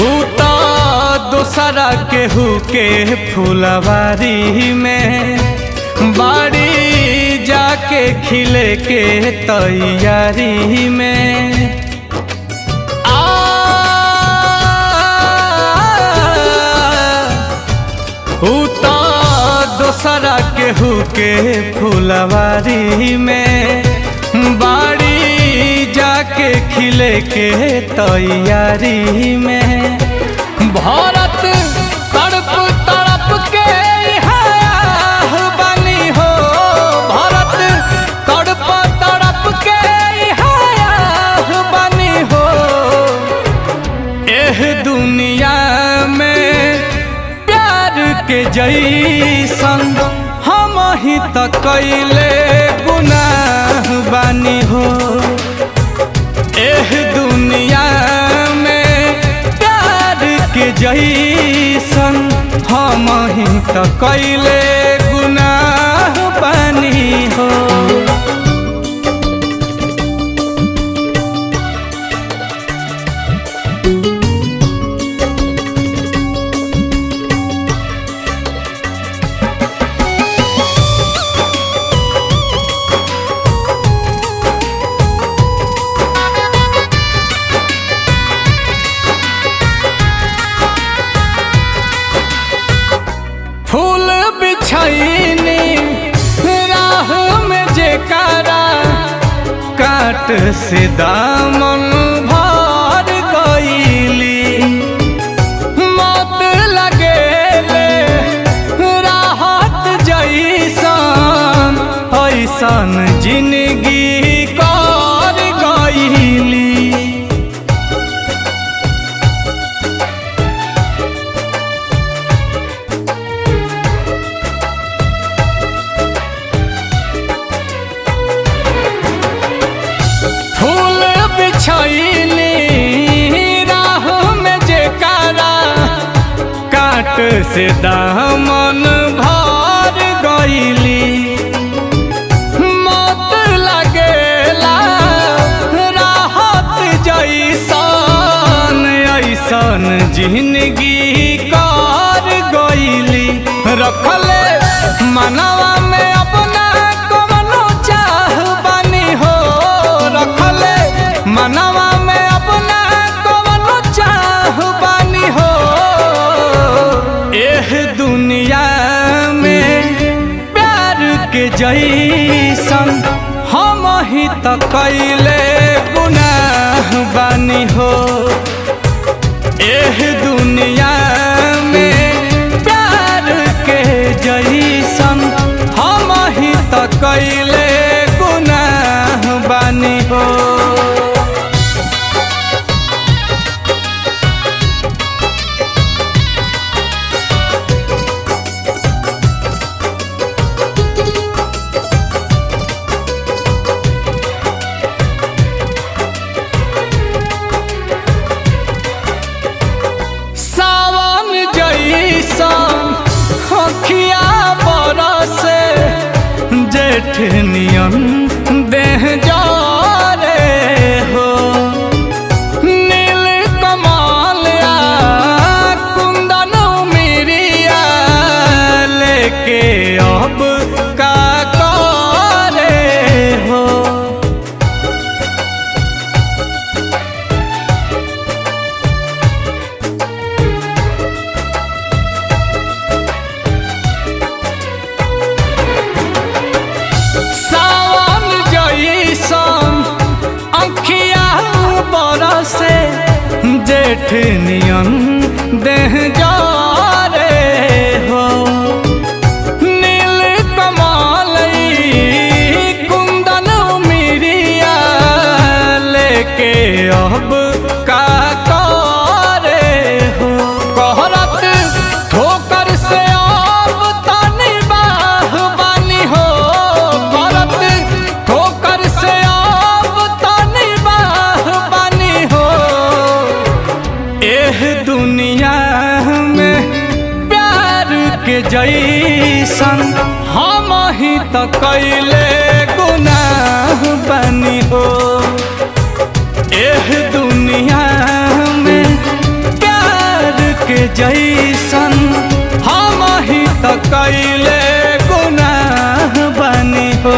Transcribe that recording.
उता दोसरा केहू के फुलवारी में बाड़ी जाके खिले के तैयारी में उता दोसरा केहू के फुलवारी में बाड़ी जाके खिले के तैयारी में भारत तड़प तड़प के बनी हो भारत तड़प तड़प के बनी हो एह दुनिया में प्यार के जैसन हम ही त कैले गुनाह बानी हो एह दुनिया में प्यार के जैसन हम ही त कैले गुनाह बानी हो। फूल बिछैनी राह में जेकारा काट से दामन भर गईली मौत लगेले राहत जैसन ऐसन जिंदगी कर गईली छैनी राह में जेकारा काट से दामन भर गईली मौत लगेला राहत जैसन ऐसन जिंदगी कर गईली रखले मनवा में अपना कवनो चाह बनी हो रखले मनवा में अपना कवनो चाह बानी हो एह दुनिया में प्यार के जैसन हम ही त कैले गुनाह बानी हो एह दुनिया में प्यार के जैसन हम ही त कैले गुनाह बानी हो। अखिया बरसे जेठ नियन देह जारे हो नील कमलिया कुंदन मिरिया लेके अब का करे हो से जेठ नियन देह जारे हो नील कमलई कुंदन मिरिया लेके अब का करे हो कहरत ठोकर से अब तनी बाह बानी हो कहरत ठोकर से अब तनी बाह बानी हो एह दुनिया में प्यार के जैसन हम ही त कैले गुनाह बानी हो एह दुनिया में प्यार जैसन हम ही तो कैले गुनाह बनी हो।